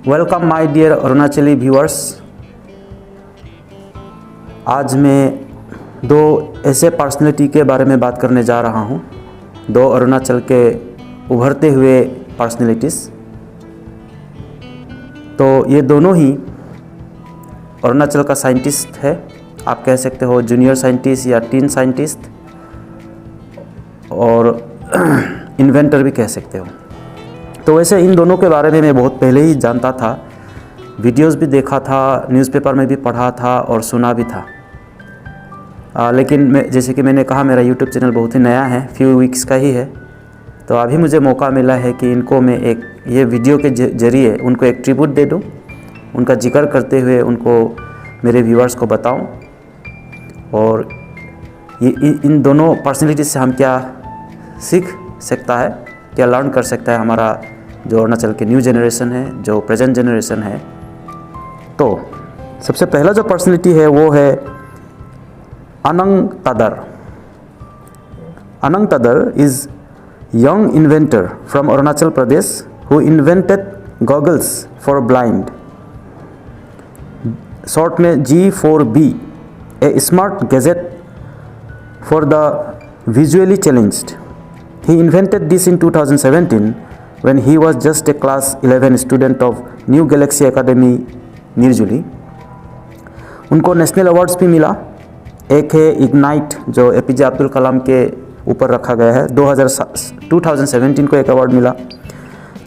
Welcome my dear Arunachali viewers. आज मैं दो ऐसे पर्सनैलिटी के बारे में बात करने जा रहा हूँ, दो अरुणाचल के उभरते हुए पर्सनैलिटीज़। तो ये दोनों ही अरुणाचल का साइंटिस्ट है, आप कह सकते हो जूनियर साइंटिस्ट या टीन साइंटिस्ट, और इन्वेंटर भी कह सकते हो। तो वैसे इन दोनों के बारे में मैं बहुत पहले ही जानता था, वीडियोस भी देखा था, न्यूज़पेपर में भी पढ़ा था और सुना भी था। लेकिन जैसे कि मैंने कहा, मेरा यूट्यूब चैनल बहुत ही नया है, फ्यू वीक्स का ही है। तो अभी मुझे मौका मिला है कि इनको मैं एक ये वीडियो के ज़रिए उनको एक ट्रिब्यूट दे दूँ, उनका जिक्र करते हुए उनको मेरे व्यूअर्स को बताऊँ, और ये इन दोनों पर्सनैलिटी से हम क्या सीख सकता है, क्या लर्न कर सकता है हमारा जो अरुणाचल के न्यू जनरेशन है, जो प्रेजेंट जनरेशन है। तो सबसे पहला जो पर्सनैलिटी है वो है अनंग तदर। अनंग तदर is young inventor from Arunachal Pradesh who invented goggles for blind, short में G4B, a smart gadget for the visually challenged. He invented this in 2017 when he was just a class 11 student of New Galaxy Academy Nirjuli. उनको national awards भी मिला। एक है ignite, जो APJ Abdul Kalam के ऊपर रखा गया है, 2017 को एक अवार्ड मिला।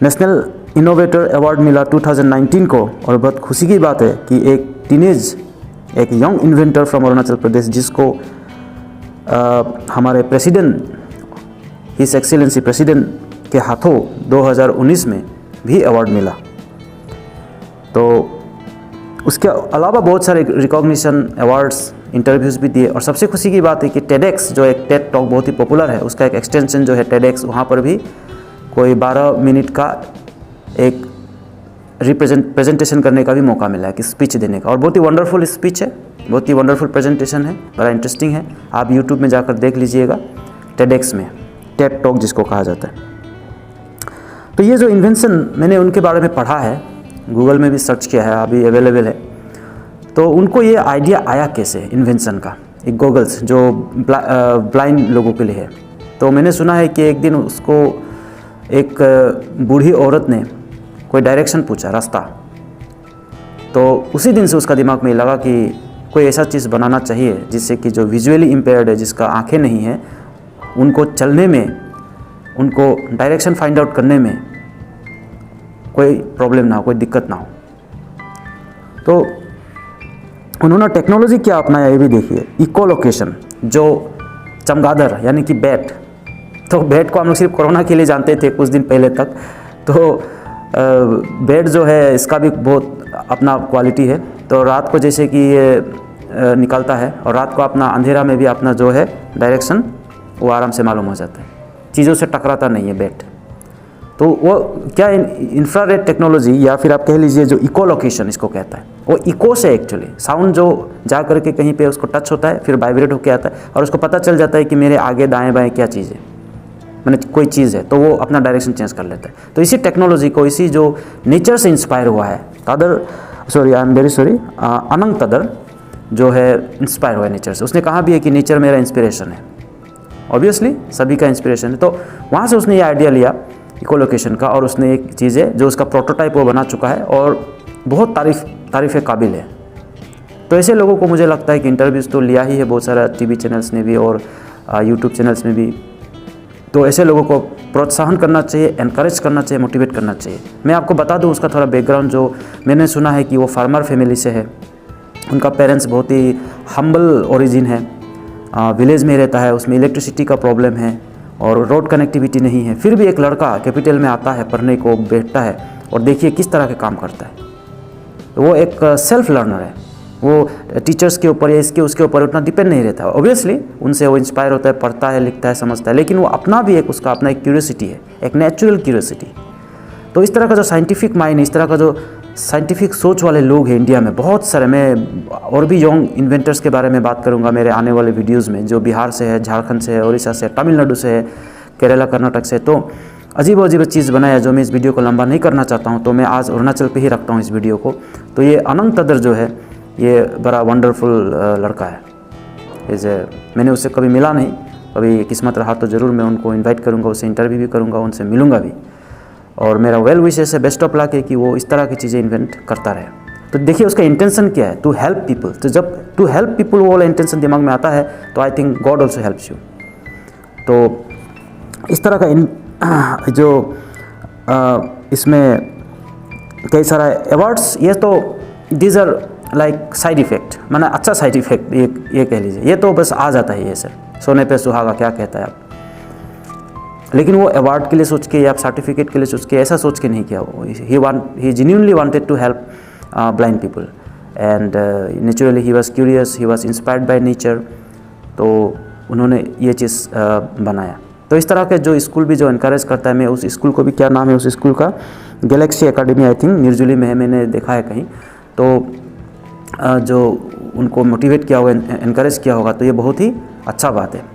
नेशनल इनोवेटर अवार्ड मिला 2019 को। और बहुत खुशी की बात है कि एक young inventor from Arunachal Pradesh, जिसको हमारे प्रेसिडेंट, हिज एक्सीलेंसी प्रेसिडेंट के हाथों 2019 में भी अवार्ड मिला। तो उसके अलावा बहुत सारे रिकॉग्निशन, अवार्ड्स, इंटरव्यूज़ भी दिए। और सबसे खुशी की बात है कि टेडेक्स, जो एक टेड टॉक बहुत ही पॉपुलर है, उसका एक एक्सटेंशन जो है टेडेक्स, वहाँ पर भी कोई 12 मिनट का एक प्रेजेंटेशन करने का भी मौका मिला है, कि स्पीच देने का। और बहुत ही वंडरफुल स्पीच है, बहुत ही वंडरफुल प्रेजेंटेशन है, बड़ा इंटरेस्टिंग है। आप यूट्यूब में जाकर देख लीजिएगा, टेडेक्स में, टेड टॉक जिसको कहा जाता है। तो ये जो इन्वेंशन मैंने उनके बारे में पढ़ा है, गूगल में भी सर्च किया है, अभी अवेलेबल है। तो उनको ये आइडिया आया कैसे इन्वेंशन का, एक गॉगल्स जो ब्लाइंड लोगों के लिए है। तो मैंने सुना है कि एक दिन उसको एक बूढ़ी औरत ने कोई डायरेक्शन पूछा, रास्ता। तो उसी दिन से उसका दिमाग में लगा कि कोई ऐसा चीज़ बनाना चाहिए जिससे कि जो विजुअली इम्पेयर्ड है, जिसका आंखें नहीं है, उनको चलने में, उनको डायरेक्शन फाइंड आउट करने में कोई प्रॉब्लम ना हो, कोई दिक्कत ना हो। तो उन्होंने टेक्नोलॉजी क्या अपनाया ये भी देखिए। इको लोकेशन, जो चमगादड़ यानी कि बैट, तो बैट को हम लोग सिर्फ कोरोना के लिए जानते थे कुछ दिन पहले तक। तो बैट जो है, इसका भी बहुत अपना क्वालिटी है। तो रात को जैसे कि ये निकलता है, और रात को अपना अंधेरा में भी अपना जो है डायरेक्शन वो आराम से मालूम हो जाता है, चीज़ों से टकराता नहीं है बैट। तो वो क्या इंफ्रारेड टेक्नोलॉजी, या फिर आप कह लीजिए जो इको लोकेशन इसको कहता है, वो इको से एक्चुअली साउंड जो जा करके कहीं पे उसको टच होता है, फिर वाइब्रेट होकर आता है, और उसको पता चल जाता है कि मेरे आगे दाएं बाएं क्या चीज़ है, मैंने कोई चीज़ है, तो वो अपना डायरेक्शन चेंज कर लेता है। तो इसी टेक्नोलॉजी को, इसी जो नेचर से इंस्पायर हुआ है, अनंग तदर जो है इंस्पायर हुआ है नेचर से। उसने कहा भी है कि नेचर मेरा इंस्पिरेशन है, ऑब्वियसली सभी का इंस्पिरेशन है। तो वहाँ से उसने ये आइडिया लिया इको लोकेशन का, और उसने एक चीज़ है जो उसका प्रोटोटाइप वो बना चुका है, और बहुत तारीफ़ काबिल है। तो ऐसे लोगों को मुझे लगता है कि इंटरव्यूज़ तो लिया ही है बहुत सारा टीवी चैनल्स ने भी और यूट्यूब चैनल्स में भी। तो ऐसे लोगों को प्रोत्साहन करना चाहिए, एनकरेज करना चाहिए, मोटिवेट करना चाहिए। मैं आपको बता दूं उसका थोड़ा बैकग्राउंड, जो मैंने सुना है कि वो फार्मर फैमिली से है। उनका पेरेंट्स बहुत ही हम्बल ओरिजिन है, विलेज में रहता है, उसमें इलेक्ट्रिसिटी का प्रॉब्लम है और रोड कनेक्टिविटी नहीं है। फिर भी एक लड़का कैपिटल में आता है, पढ़ने को बैठता है, और देखिए किस तरह के काम करता है। तो वो एक सेल्फ लर्नर है, वो टीचर्स के ऊपर या इसके उसके ऊपर उतना डिपेंड नहीं रहता। ऑब्वियसली उनसे वो इंस्पायर होता है, पढ़ता है, लिखता है, समझता है, लेकिन वो अपना भी एक, उसका अपना एक क्यूरियोसिटी है, एक नेचुरल क्यूरियोसिटी। तो इस तरह का जो साइंटिफिक माइंड, इस तरह का जो साइंटिफिक सोच वाले लोग हैं इंडिया में बहुत सारे। मैं और भी यंग इन्वेंटर्स के बारे में बात करूंगा मेरे आने वाले वीडियोज़ में, जो बिहार से है, झारखंड से है, उड़ीसा से, तमिलनाडु से है, केरला, कर्नाटक से। तो अजीब अजीब चीज़ बनाया जो मैं इस वीडियो को लंबा नहीं करना चाहता हूँ, तो मैं आज अरुणाचल पे ही रखता हूँ इस वीडियो को। तो ये अनंत तदर जो है ये बड़ा वंडरफुल लड़का है। मैंने उससे कभी मिला नहीं, कभी किस्मत रहा तो ज़रूर मैं उनको इनवाइट करूँगा, उससे इंटरव्यू भी करूँगा, उनसे मिलूँगा भी। और मेरा वेल विशेस है, बेस्ट ऑफ लक है कि वो इस तरह की चीज़ें इन्वेंट करता रहे। तो देखिए उसका इंटेंशन क्या है, टू हेल्प पीपल। तो जब टू हेल्प पीपल वो वाला इंटेंशन दिमाग में आता है तो I think God also helps you. तो इस तरह का जो इसमें कई सारा अवार्ड्स, ये तो these are like side effect, माना अच्छा साइड इफ़ेक्ट ये कह लीजिए, ये तो बस आ जाता है ये सर, सोने पे सुहागा क्या कहता है आप। लेकिन वो अवार्ड के लिए सोच के या सर्टिफिकेट के लिए सोच के ऐसा सोच के नहीं किया। ही genuinely wanted to help blind people and naturally he was curious, he was inspired by nature। तो उन्होंने ये चीज़ बनाया। तो इस तरह के जो स्कूल भी जो इनकरेज करता है, मैं उस स्कूल को भी, क्या नाम है उस स्कूल का, Galaxy academy I think, Nirjuli में है, मैंने देखा है कहीं। तो जो उनको मोटिवेट किया होगा, इनकरेज किया होगा, तो ये बहुत ही अच्छा बात है।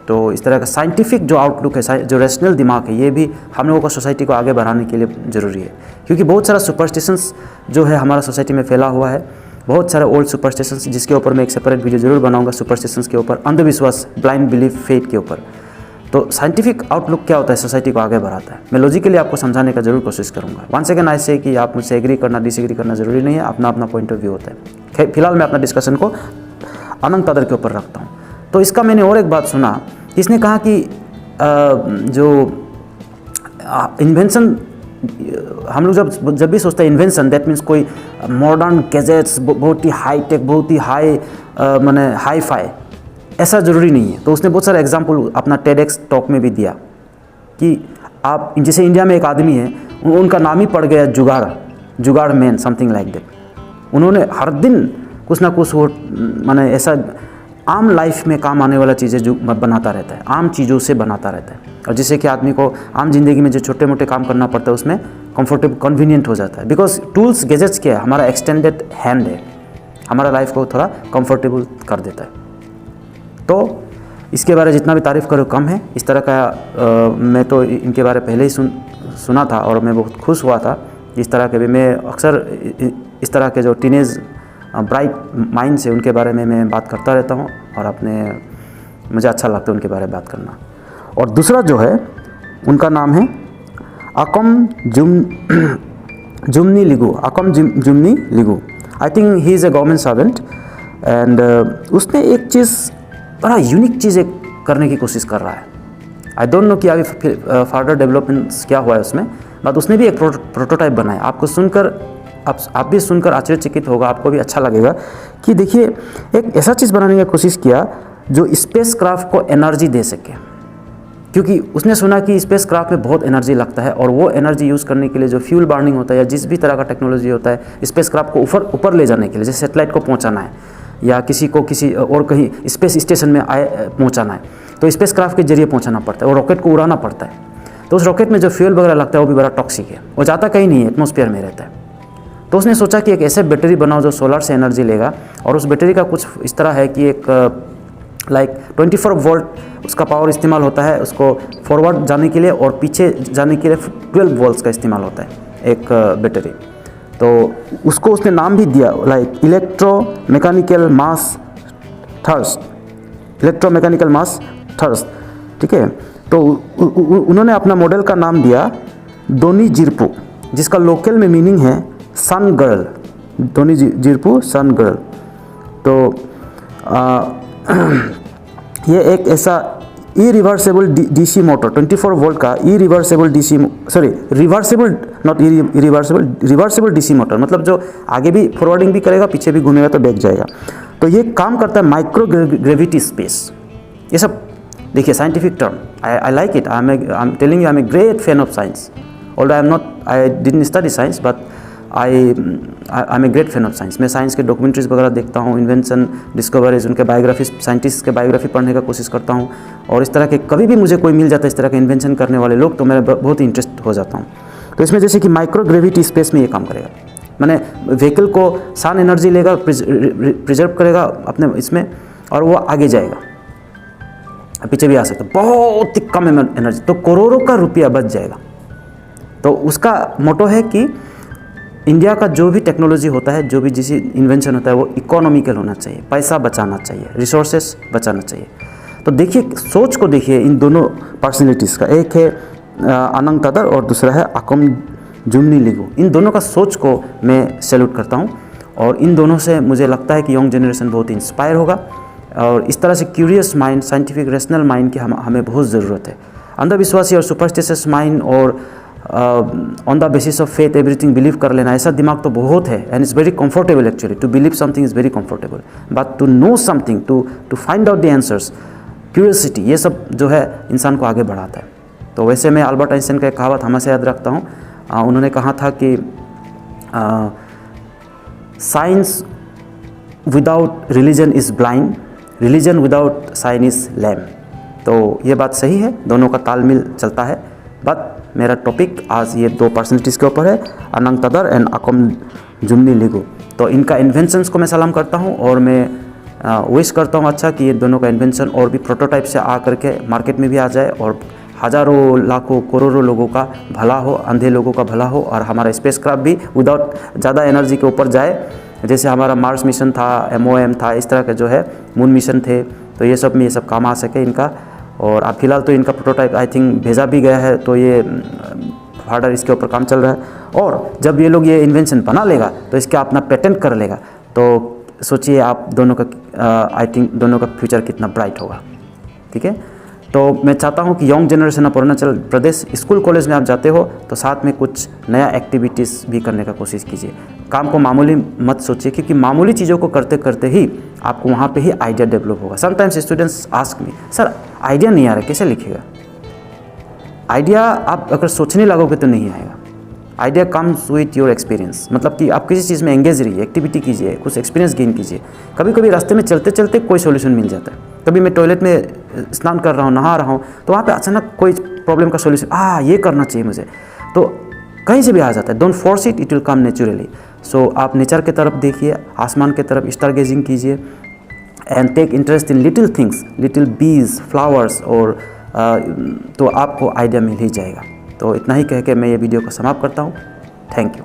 तो इस तरह का साइंटिफिक जो आउटलुक है, जो रैशनल दिमाग है, ये भी हम लोगों को सोसाइटी को आगे बढ़ाने के लिए ज़रूरी है। क्योंकि बहुत सारा सुपरस्टिशंस जो है हमारा सोसाइटी में फैला हुआ है, बहुत सारे ओल्ड सुपरस्टिशंस, जिसके ऊपर मैं एक सेपरेट वीडियो ज़रूर बनाऊंगा, सुपरस्टिशंस के ऊपर, अंधविश्वास, ब्लाइंड बिलीफ, फेथ के ऊपर। तो साइंटिफिक आउटलुक क्या होता है, सोसाइटी को आगे बढ़ाता है। मैं लॉजिकली आपको समझाने का जरूर कोशिश करूँगा। वंस अगेन आई से कि आप मुझसे एग्री करना, डिसएग्री करना ज़रूरी नहीं है, अपना अपना पॉइंट ऑफ व्यू होता है। फिलहाल मैं अपना डिस्कशन को अनंत तदर के ऊपर रखता हूँ। तो इसका मैंने और एक बात सुना, इसने कहा कि जो इन्वेंशन, हम लोग जब भी सोचते हैं इन्वेंशन, दैट मीन्स कोई मॉडर्न गैजेट्स, बहुत ही हाई टेक, बहुत ही माने हाई फाई, ऐसा ज़रूरी नहीं है। तो उसने बहुत सारे एग्जांपल अपना टेडेक्स टॉक में भी दिया कि आप, जैसे इंडिया में एक आदमी है, उनका नाम ही पड़ गया जुगाड़ मैन, समथिंग लाइक दैट। उन्होंने हर दिन कुछ ना कुछ वो माने ऐसा आम लाइफ में काम आने वाला चीज़ें जो बनाता रहता है, आम चीज़ों से बनाता रहता है, और जिससे कि आदमी को आम जिंदगी में जो छोटे मोटे काम करना पड़ता है उसमें कंफर्टेबल, कन्वीनियंट हो जाता है। बिकॉज टूल्स, गैजेट्स क्या है, हमारा एक्सटेंडेड हैंड है, हमारा लाइफ को थोड़ा कंफर्टेबल कर देता है। तो इसके बारे में जितना भी तारीफ़ करो कम है। इस तरह का मैं तो इनके बारे पहले ही सुना था और मैं बहुत खुश हुआ था। इस तरह के भी मैं अक्सर इस तरह के जो टीनेज ब्राइट माइंड से, उनके बारे में मैं बात करता रहता हूँ और मुझे अच्छा लगता है उनके बारे में बात करना। और दूसरा जो है, उनका नाम है Akam Jumni Ligu. I think he is a government servant and उसने एक चीज़, बड़ा यूनिक चीज़ करने की कोशिश कर रहा है। आई डोंट नो कि अभी फर्दर डेवलपमेंट्स क्या हुआ है उसमें, बट उसने भी एक प्रोटोटाइप बनाया। आपको सुनकर आप भी सुनकर आश्चर्यचकित होगा, आपको भी अच्छा लगेगा कि देखिए एक ऐसा चीज़ बनाने की कोशिश किया जो स्पेस क्राफ्ट को एनर्जी दे सके। क्योंकि उसने सुना कि स्पेस क्राफ्ट में बहुत एनर्जी लगता है, और वो एनर्जी यूज़ करने के लिए जो फ्यूल बर्निंग होता है या जिस भी तरह का टेक्नोलॉजी होता है, स्पेस क्राफ्ट को ऊपर ले जाने के लिए, जैसे सेटेलाइट को पहुँचाना है या किसी को किसी और कहीं स्पेस स्टेशन में पहुँचाना है, तो स्पेस क्राफ्ट के जरिए पहुँचाना पड़ता है, और रॉकेट को उड़ाना पड़ता है। तो उस रॉकेट में जो फ्यूल वगैरह लगता है वो भी बड़ा टॉक्सिक है, वो जाता कहीं नहीं है, एटमॉस्फेयर में रहता है। तो उसने सोचा कि एक ऐसे बैटरी बनाओ जो सोलर से एनर्जी लेगा, और उस बैटरी का कुछ इस तरह है कि एक लाइक 24 वोल्ट उसका पावर इस्तेमाल होता है, उसको फॉरवर्ड जाने के लिए और पीछे जाने के लिए 12 वोल्ट्स का इस्तेमाल होता है एक बैटरी। तो उसको उसने नाम भी दिया लाइक इलेक्ट्रोमैकेनिकल मास थर्स्ट, ठीक है। तो उन्होंने अपना मॉडल का नाम दिया दोनी जिरपू, जिसका लोकल में मीनिंग है सन गर्ल, दोनी जिरपू सन गर्ल। तो ये एक ऐसा रिवर्सेबल डीसी मोटर, 24 वोल्ट का रिवर्सेबल डीसी मोटर, मतलब जो आगे भी फॉरवर्डिंग भी करेगा, पीछे भी घूमेगा तो बैठ जाएगा। तो ये काम करता है माइक्रो ग्रेविटी स्पेस। ये सब देखिए scientific term, I like it. I am telling you, I am a great fan of science. Although I didn't study science, but I am a great fan of science. मैं science के documentaries वगैरह देखता हूँ, invention, discoveries, उनके biography, scientist के biography पढ़ने का कोशिश करता हूँ। और इस तरह के कभी भी मुझे कोई मिल जाता है इस तरह के इन्वेंशन करने वाले लोग, तो मैं बहुत ही इंटरेस्ट हो जाता हूँ। तो इसमें जैसे कि माइक्रो ग्रेविटी स्पेस में ये काम करेगा, मैंने व्हीकल को सन एनर्जी लेगा, प्रिजर्व करेगा अपने इसमें, और वो आगे जाएगा, पीछे भी आ सकता है, बहुत ही कम एनर्जी, तो करोड़ों का रुपया बच जाएगा। तो उसका मोटो है कि इंडिया का जो भी टेक्नोलॉजी होता है, जो भी जिस इन्वेंशन होता है वो इकोनॉमिकल होना चाहिए, पैसा बचाना चाहिए, रिसोर्सेस बचाना चाहिए। तो देखिए, सोच को देखिए इन दोनों पर्सनैलिटीज़ का, एक है अनंग तदर और दूसरा है अकम जुमनी लिगो। इन दोनों का सोच को मैं सैल्यूट करता हूँ और इन दोनों से मुझे लगता है कि यंग जनरेशन बहुत इंस्पायर होगा और इस तरह से curious mind, scientific rational mind की हमें बहुत ज़रूरत है। अंधविश्वासी और सुपरस्टिशियस माइंड और on the basis of faith everything believe कर लेना, ऐसा दिमाग तो बहुत है and is very comfortable actually. To believe something is very comfortable, but to know something, to find out the answers, curiosity, ये सब जो है इंसान को आगे बढ़ाता है। तो वैसे मैं अल्बर्ट आइंस्टाइन का एक कहावत हमेशा याद रखता हूँ। उन्होंने कहा था कि science without religion is blind, religion without science is lame. तो ये बात सही है, दोनों का तालमेल चलता है। बट मेरा टॉपिक आज ये दो पर्सनैलिटीज़ के ऊपर है, अनंग तदर एंड अकम जुमनी लिगो। तो इनका इन्वेंशंस को मैं सलाम करता हूँ और मैं विश करता हूँ अच्छा कि ये दोनों का इन्वेंशन और भी प्रोटोटाइप से आ करके मार्केट में भी आ जाए और हज़ारों लाखों करोड़ों लोगों का भला हो, अंधे लोगों का भला हो और हमारा स्पेसक्राफ्ट भी विदाउट ज़्यादा एनर्जी के ऊपर जाए। जैसे हमारा मार्स मिशन था, MOM था, इस तरह के जो है मून मिशन थे, तो ये सब में ये सब काम आ सके इनका। और अब फिलहाल तो इनका प्रोटोटाइप आई थिंक भेजा भी गया है, तो ये फर्दर इसके ऊपर काम चल रहा है। और जब ये लोग ये इन्वेंशन बना लेगा तो इसका अपना पेटेंट कर लेगा, तो सोचिए आप दोनों का आई थिंक दोनों का फ्यूचर कितना ब्राइट होगा। ठीक है, तो मैं चाहता हूँ कि young generation of Arunachal Pradesh, school college में आप जाते हो तो साथ में कुछ नया एक्टिविटीज़ भी करने का कोशिश कीजिए। काम को मामूली मत सोचिए, क्योंकि मामूली चीज़ों को करते करते ही आपको वहाँ पे ही आइडिया डेवलप होगा। Sometimes students ask me, sir idea नहीं आ रहा, कैसे लिखेगा? आइडिया आप अगर सोचने लगोगे तो नहीं आएगा। Idea comes with your experience, मतलब कि आप किसी चीज़ में एंगेज रहिए, एक्टिविटी कीजिए, कुछ एक्सपीरियंस गेन कीजिए। कभी कभी रास्ते में चलते चलते कोई सोल्यूशन मिल जाता है। कभी मैं टॉयलेट में स्नान कर रहा हूँ, नहा रहा हूँ, तो वहाँ पे अचानक कोई प्रॉब्लम का सोल्यूशन, ये करना चाहिए मुझे, तो कहीं से भी आ जाता है। Don't force it, it will come naturally. So आप नेचर की तरफ देखिए, आसमान की तरफ स्टार गेजिंग कीजिए and take interest in little things, little bees, flowers, और तो आपको आइडिया मिल ही जाएगा। तो इतना ही कह के मैं ये वीडियो को समाप्त करता हूँ। Thank you.